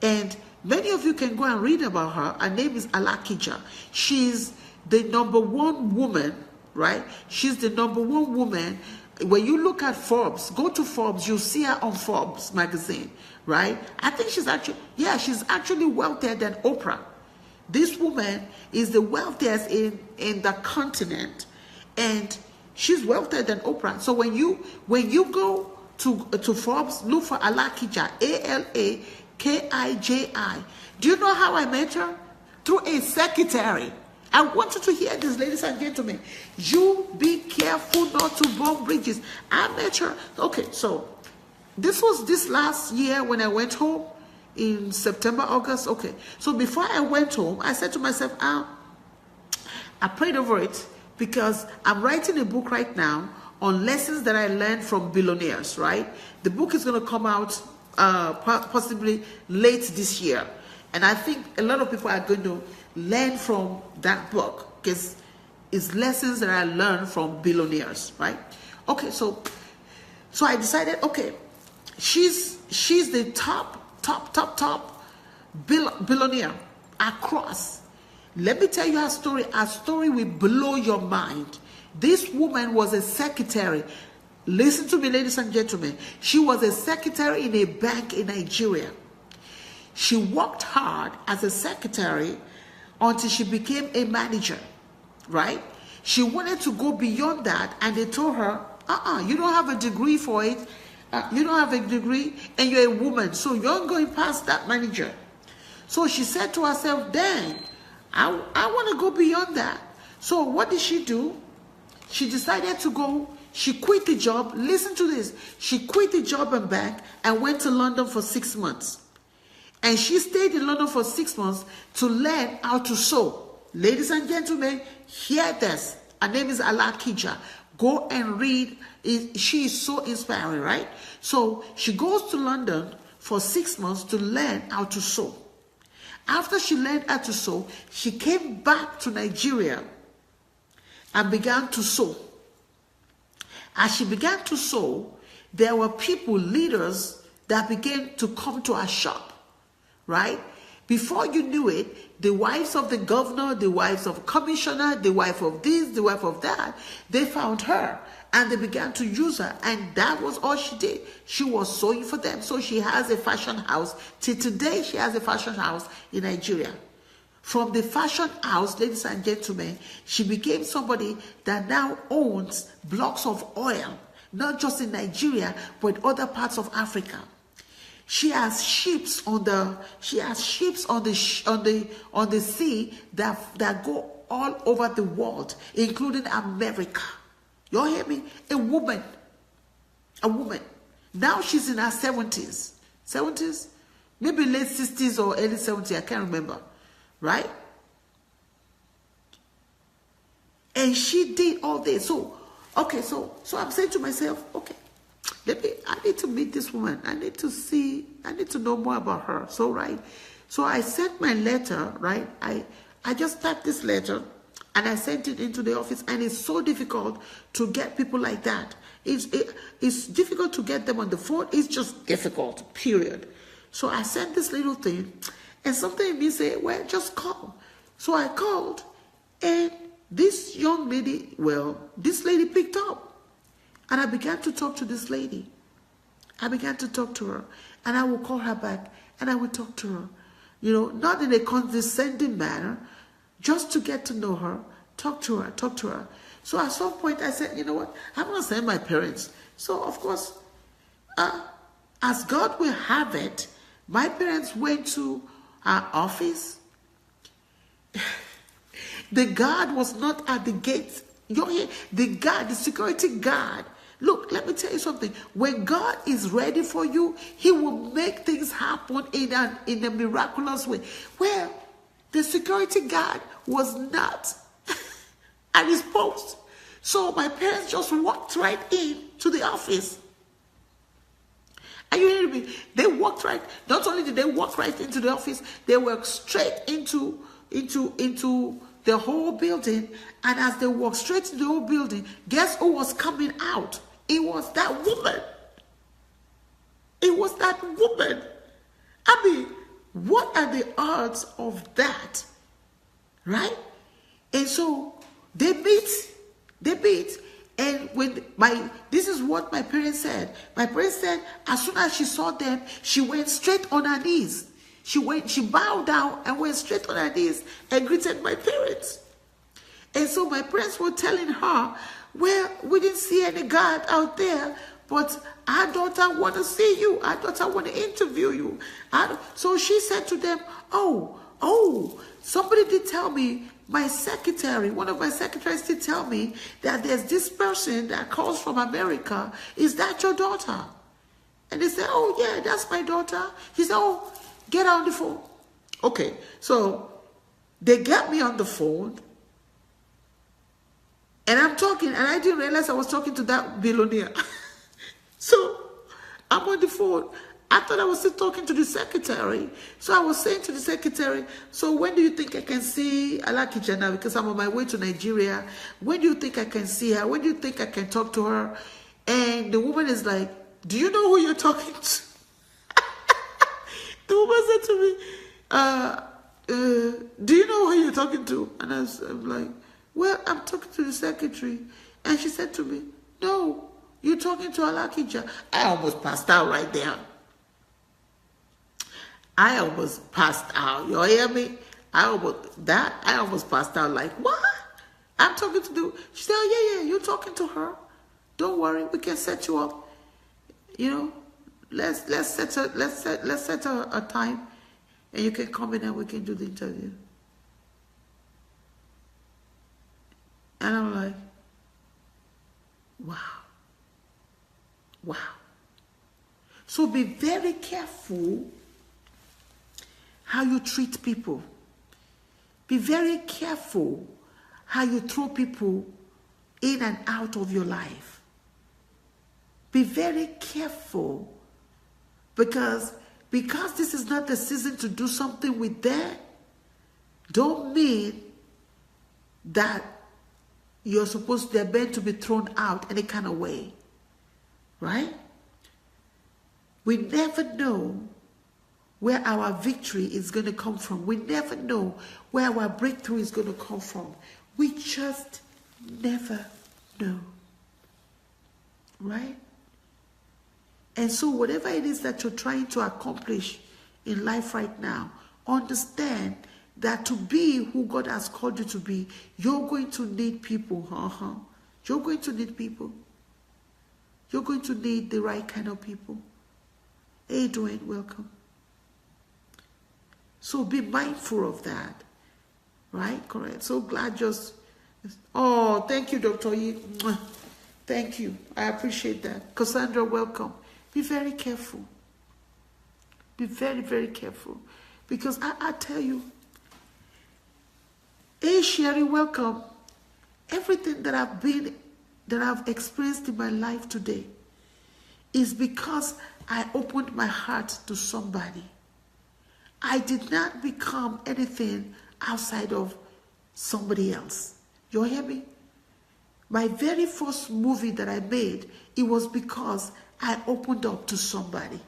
And many of you can go and read about her. Her name is Alakija. She's the #1 woman, right? She's the #1 woman. When you look at Forbes, go to Forbes, you'll see her on Forbes magazine, right? I think she's actually wealthier than Oprah. This woman is the wealthiest in the continent, and she's wealthier than Oprah. So when you go to Forbes, look for Alakija, Alakiji. Do you know how I met her? Through a secretary. I want you to hear this, ladies and gentlemen. You be careful not to burn bridges. I met her. Okay, so this was this last year when I went home in September, August. Okay, so before I went home, I said to myself, I prayed over it, because I'm writing a book right now on lessons that I learned from billionaires, right? The book is going to come out possibly late this year. And I think a lot of people are going to learn from that book, because it's lessons that I learned from billionaires, right? Okay, so I decided, okay, she's the top billionaire across. Let me tell you her story. Her story will blow your mind. This woman was a secretary. Listen to me, ladies and gentlemen. She was a secretary in a bank in Nigeria. She worked hard as a secretary until she became a manager, right? She wanted to go beyond that, and they told her, you don't have a degree for it. You don't have a degree, and you're a woman, so you're going past that manager. So she said to herself, dang, I want to go beyond that. So what did she do? She decided to go. She quit the job. Listen to this. She quit the job and bank and went to London for 6 months. And she stayed in London for 6 months to learn how to sew. Ladies and gentlemen, hear this. Her name is Alakija. Go and read. She is so inspiring, right? So she goes to London for 6 months to learn how to sew. After she learned how to sew, she came back to Nigeria and began to sew. As she began to sew, there were people, leaders, that began to come to her shop, right? Before you knew it, the wives of the governor, the wives of commissioner, the wife of this, the wife of that, they found her and they began to use her. And that was all she did. She was sewing for them. So she has a fashion house. Till today, she has a fashion house in Nigeria. From the fashion house, ladies and gentlemen, she became somebody that now owns blocks of oil, not just in Nigeria, but other parts of Africa. She has ships on the sea that go all over the world, including America. You hear me? A woman. Now she's in her 70s, maybe late 60s or early 70s, I can't remember, right? And she did all this. So I'm saying to myself, okay, I need to meet this woman. I need to know more about her. So I sent my letter, right? I just typed this letter and I sent it into the office, and it's so difficult to get people like that. It's difficult to get them on the phone. It's just difficult, period. So I sent this little thing, and something in me said, well, just call. So I called, and this young lady, this lady picked up. And I began to talk to this lady. I began to talk to her, and I would call her back, and I would talk to her. Not in a condescending manner, just to get to know her, talk to her. So at some point I said, you know what, I'm going to send my parents. So of course, as God will have it, my parents went to our office. The guard was not at the gate. The security guard. Look, let me tell you something. When God is ready for you, he will make things happen in a miraculous way. Well, the security guard was not at his post. So my parents just walked right in to the office. Are you hearing me? They walked right. Not only did they walk right into the office, they walked straight into the whole building. And as they walked straight into the whole building, guess who was coming out? It was that woman. It was that woman. I mean, what are the odds of that? Right? And so they beat. And this is what my parents said. My parents said, as soon as she saw them, she went straight on her knees. She bowed down and went straight on her knees and greeted my parents. And so my parents were telling her, well, we didn't see any guard out there, but our daughter want to see you. Our daughter want to interview you. So she said to them, oh, somebody did tell me, one of my secretaries did tell me that there's this person that calls from America. Is that your daughter? And they said, oh yeah, that's my daughter. He said, oh, get on the phone. Okay, so they got me on the phone, and I'm talking, and I didn't realize I was talking to that billionaire. So I'm on the phone. I thought I was still talking to the secretary. So I was saying to the secretary, so when do you think I can see Alakija now? Because I'm on my way to Nigeria. When do you think I can see her? When do you think I can talk to her? And the woman is like, do you know who you're talking to? The woman said to me, do you know who you're talking to? And I'm like, well, I'm talking to the secretary. And she said to me, no, you're talking to Alakija. I almost passed out right there. I almost passed out. You hear me? I almost passed out. Like, what? I'm talking to she said, oh, yeah, you're talking to her. Don't worry, we can set you up. Let's set a time, and you can come in and we can do the interview. And I'm like, wow. So be very careful how you treat people. Be very careful how you throw people in and out of your life. Be very careful, because this is not the season to do something with them, don't mean that they're meant to be thrown out any kind of way, right? We never know where our victory is going to come from. We never know where our breakthrough is going to come from. We just never know, right? And so whatever it is that you're trying to accomplish in life right now, understand that to be who God has called you to be, you're going to need people. You're going to need people. You're going to need the right kind of people. Hey, Dwayne, welcome. So be mindful of that. Right? Correct. So glad just... Oh, thank you, Dr. Yi. Thank you. I appreciate that. Cassandra, welcome. Be very careful. Be very, very careful. Because I tell you, hey, Sherry, welcome. Everything that I've experienced in my life today is because I opened my heart to somebody. I did not become anything outside of somebody else. You hear me? My very first movie that I made, it was because I opened up to somebody.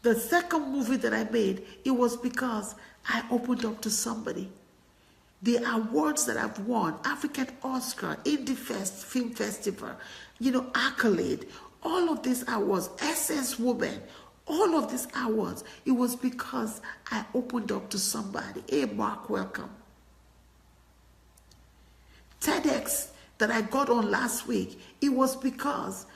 The second movie that I made, it was because I opened up to somebody. The awards that I've won, African Oscar, Indie Film Festival, accolade, all of these awards, Essence Woman, all of these awards, it was because I opened up to somebody. Hey, Mark, welcome. TEDx that I got on last week, it was because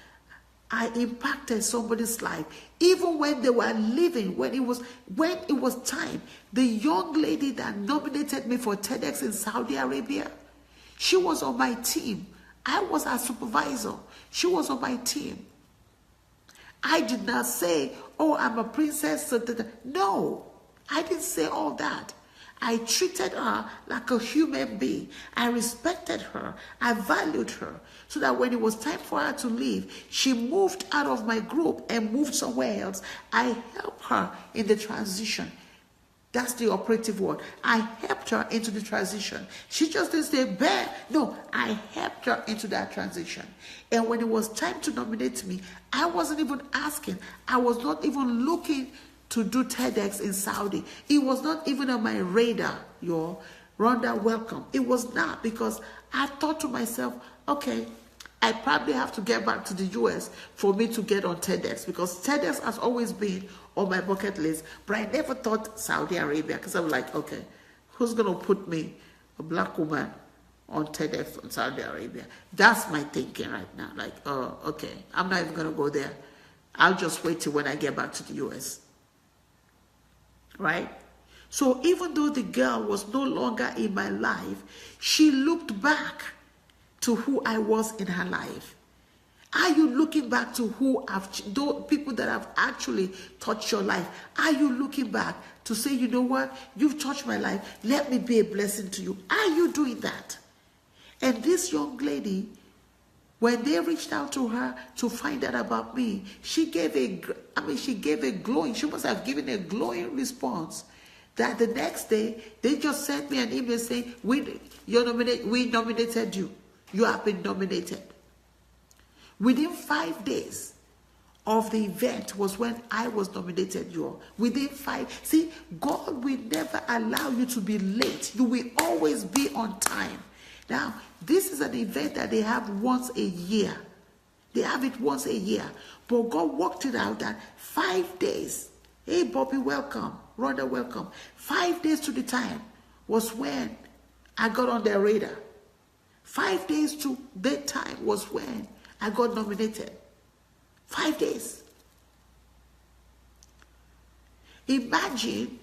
I impacted somebody's life. Even when they were living, when it was time, the young lady that nominated me for TEDx in Saudi Arabia, she was on my team. I was her supervisor. She was on my team. I did not say, oh, I'm a princess. No, I didn't say all that. I treated her like a human being. I respected her. I valued her. So that when it was time for her to leave, she moved out of my group and moved somewhere else. I helped her in the transition. That's the operative word. I helped her into the transition. She just didn't say, "Bear." No, I helped her into that transition. And when it was time to nominate me, I wasn't even asking. I was not even looking to do TEDx in Saudi. It was not even on my radar, y'all. Rhonda, welcome. It was not, because I thought to myself, okay, I probably have to get back to the US for me to get on TEDx, because TEDx has always been on my bucket list, but I never thought Saudi Arabia, because I was like, okay, who's going to put me, a black woman, on TEDx in Saudi Arabia? That's my thinking right now. Like, oh, okay, I'm not even going to go there. I'll just wait till when I get back to the US. Right? So even though the girl was no longer in my life, she looked back to who I was in her life. Are you looking back to those people that have actually touched your life? Are you looking back to say, you know what, you've touched my life, let me be a blessing to you? Are you doing that? And this young lady, when they reached out to her to find out about me, she gave a glowing, she must have given a glowing response. That the next day, they just sent me an email saying, we nominated you. You have been nominated. Within 5 days of the event was when I was nominated, you. Within 5. See, God will never allow you to be late. You will always be on time. Now, this is an event that they have once a year. They have it once a year. But God worked it out that 5 days. Hey, Bobby, welcome. Rhoda, welcome. 5 days to the time was when I got on their radar. 5 days to that time was when I got nominated. 5 days. Imagine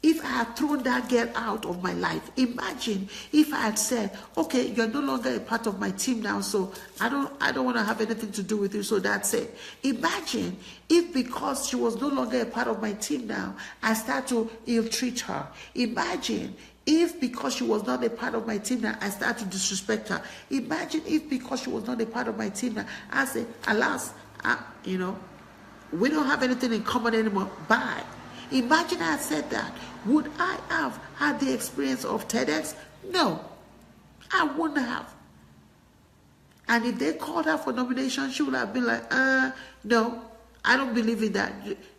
if I had thrown that girl out of my life. Imagine if I had said, okay, you're no longer a part of my team now, so I don't want to have anything to do with you, so that's it. Imagine if, because she was no longer a part of my team now, I start to ill-treat her. Imagine if, because she was not a part of my team now, I start to disrespect her. Imagine if, because she was not a part of my team now, I say, alas, we don't have anything in common anymore. Bye. Imagine I had said that. Would I have had the experience of TEDx? No, I wouldn't have. And if they called her for nomination, she would have been like, no, I don't believe in that.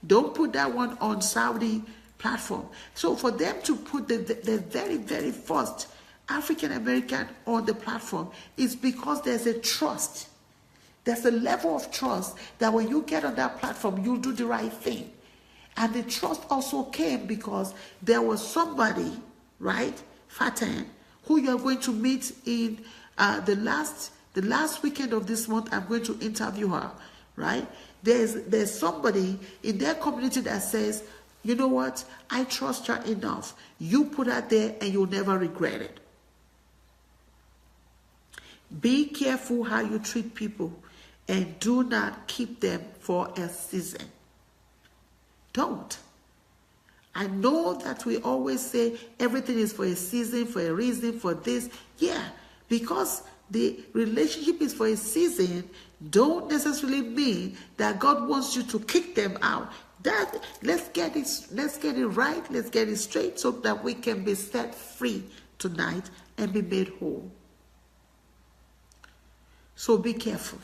Don't put that one on Saudi platform. So for them to put the very, very first African American on the platform is because there's a trust. There's a level of trust that when you get on that platform, you'll do the right thing. And the trust also came because there was somebody, right, Faten, who you are going to meet in the last weekend of this month. I'm going to interview her, right? There's somebody in their community that says, you know what, I trust her enough. You put her there and you'll never regret it. Be careful how you treat people and do not keep them for a season. Don't. I know that we always say everything is for a season, for a reason, for this. Yeah, because the relationship is for a season, don't necessarily mean that God wants you to kick them out. Let's get it right, let's get it straight so that we can be set free tonight and be made whole. So be careful.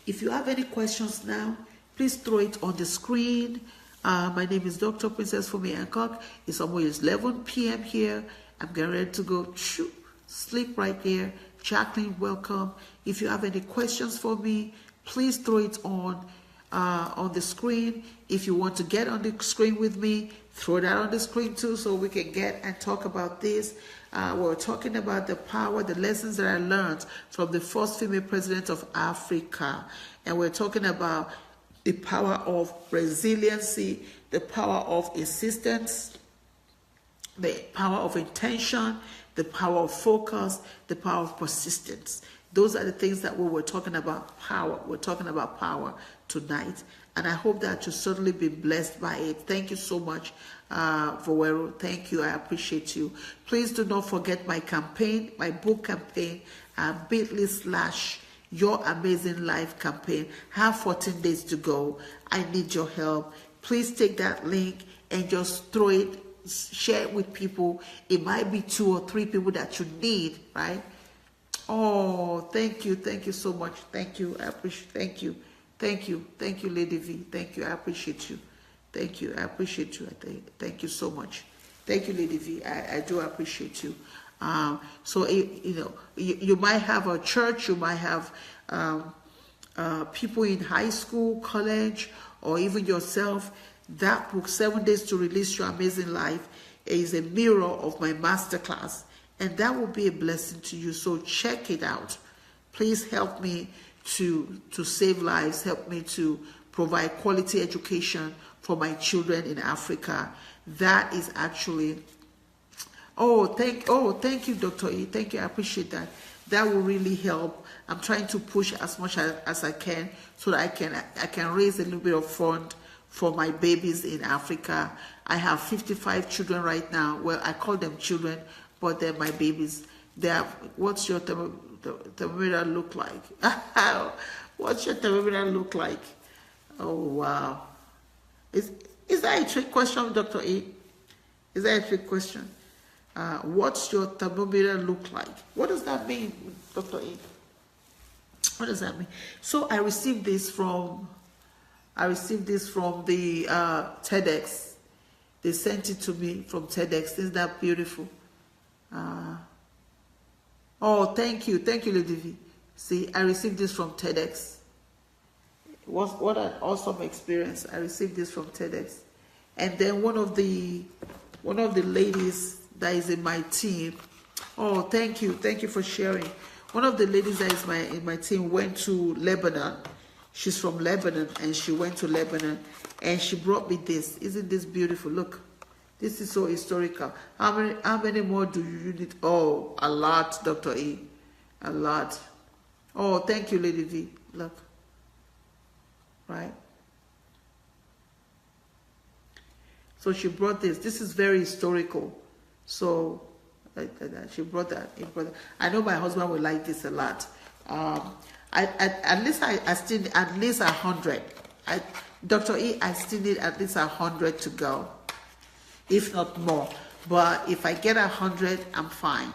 If you have any questions now, please throw it on the screen. My name is Dr. Princess Funmi Hancock. It's almost 11 p.m. here. I'm getting ready to go sleep right there. Jacqueline, welcome. If you have any questions for me, please throw it on the screen. If you want to get on the screen with me, throw that on the screen too so we can get and talk about this. We're talking about the power, the lessons that I learned from the first female president of Africa. And we're talking about the power of resiliency, the power of insistence, the power of intention, the power of focus, the power of persistence. Those are the things that we were talking about power. We're talking about power tonight. And I hope that you'll certainly be blessed by it. Thank you so much, Vowero. Thank you. I appreciate you. Please do not forget my campaign, my book campaign, bit.ly/Your Amazing Life campaign. Have 14 days to go. I need your help. Please take that link and just throw it, share it with people. It might be 2 or 3 people that you need, right? Oh, thank you. Thank you so much. Thank you. I appreciate. Thank you. Thank you. Thank you, Lady V. Thank you. I appreciate you. Thank you. I appreciate you. Thank you so much. Thank you, Lady V. I do appreciate you. So, you might have a church, you might have people in high school, college, or even yourself. That book, 7 Days to Release Your Amazing Life, is a mirror of my masterclass. And that will be a blessing to you. So check it out. Please help me to save lives. Help me to provide quality education for my children in Africa. That is actually... thank you, Dr. E. Thank you. I appreciate that. That will really help. I'm trying to push as much as I can so that I can raise a little bit of fund for my babies in Africa. I have 55 children right now. Well, I call them children, but they're my babies. What's your thermometer look like? What's your thermometer look like? Oh, wow. Is that a trick question, Dr. E? Is that a trick question? What's your thermometer look like? What does that mean, Dr. E? What does that mean? So I received this from the TEDx. They sent it to me from TEDx. Isn't that beautiful? Thank you, Lady V. See, I received this from TEDx. What an awesome experience! I received this from TEDx, and then one of the ladies that is in my team. Oh, thank you for sharing. One of the ladies that is in my team went to Lebanon. She's from Lebanon, and she went to Lebanon, and she brought me this. Isn't this beautiful? Look, this is so historical. How many more do you need? Oh, a lot, Dr. E. A lot. Oh, thank you, Lady V. Look. Right? So she brought this. This is very historical. So she brought that. I know my husband will like this a lot. At least I still need at least 100. Dr. E, I still need at least 100 to go, if not more. But if I get 100, I'm fine.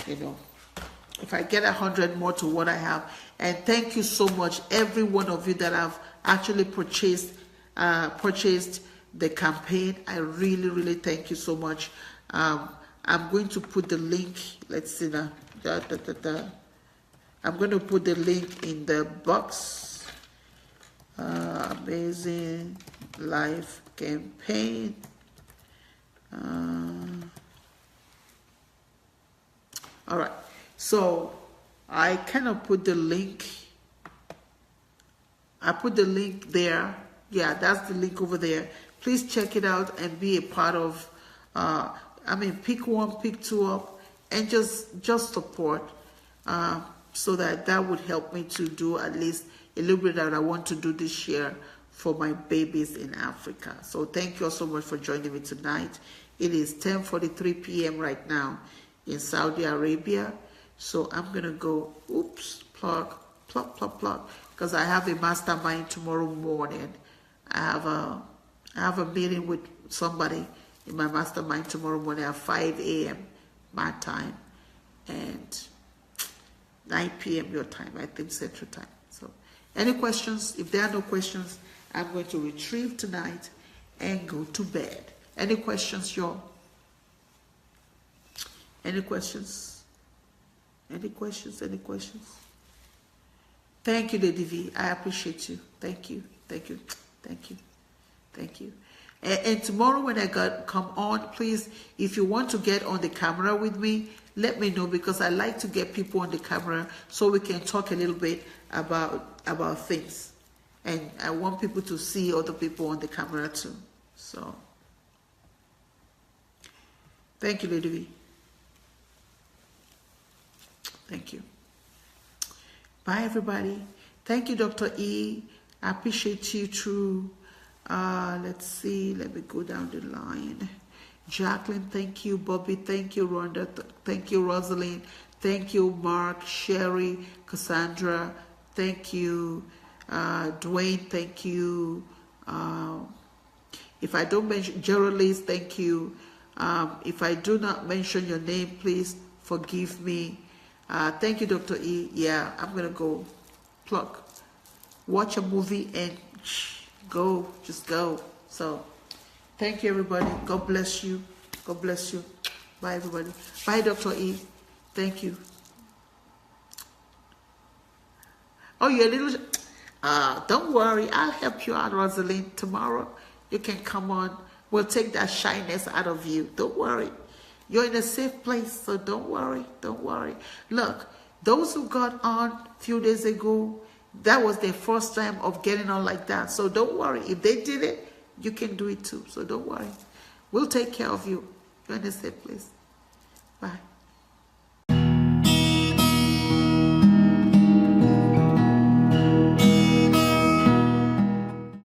If I get 100 more to what I have. And thank you so much, every one of you that have actually purchased the campaign. I really, really thank you so much. I'm going to put the link. Let's see now. I'm going to put the link in the box. Amazing Life campaign. All right. So I cannot put the link. I put the link there. Yeah, that's the link over there. Please check it out and be a part of. Pick one, pick two up, and just support. So that would help me to do at least a little bit that I want to do this year for my babies in Africa. So thank you all so much for joining me tonight. It is 10:43 p.m. right now in Saudi Arabia. So I'm going to go, plug, because I have a mastermind tomorrow morning. I have a meeting with somebody in my mastermind tomorrow morning at 5 a.m. my time and 9 p.m. your time, I think Central Time. So any questions? If there are no questions, I'm going to retrieve tonight and go to bed. Any questions, y'all? Any questions? Any questions? Any questions? Thank you, Lady V. I appreciate you. Thank you. Thank you. Thank you. Thank you. And tomorrow when I come on, please, if you want to get on the camera with me, let me know, because I like to get people on the camera so we can talk a little bit about things. And I want people to see other people on the camera too. So, thank you, Lady V. Thank you. Bye, everybody. Thank you, Dr. E. I appreciate you too. Let's see. Let me go down the line. Jacqueline, thank you. Bobby, thank you. Rhonda, thank you. Rosalind, thank you. Mark, Sherry, Cassandra, thank you. Dwayne, thank you. If I don't mention Geraldine, thank you. If I do not mention your name, please forgive me. Thank you, Dr. E. Yeah, I'm going to go plug. Watch a movie and go. Just go. So, thank you, everybody. God bless you. God bless you. Bye, everybody. Bye, Dr. E. Thank you. Oh, you're a little... don't worry. I'll help you out, Rosalind. Tomorrow, you can come on. We'll take that shyness out of you. Don't worry. You're in a safe place, so don't worry. Don't worry. Look, those who got on a few days ago, that was their first time of getting on like that. So don't worry. If they did it, you can do it too. So don't worry. We'll take care of you. You're in a safe place. Bye.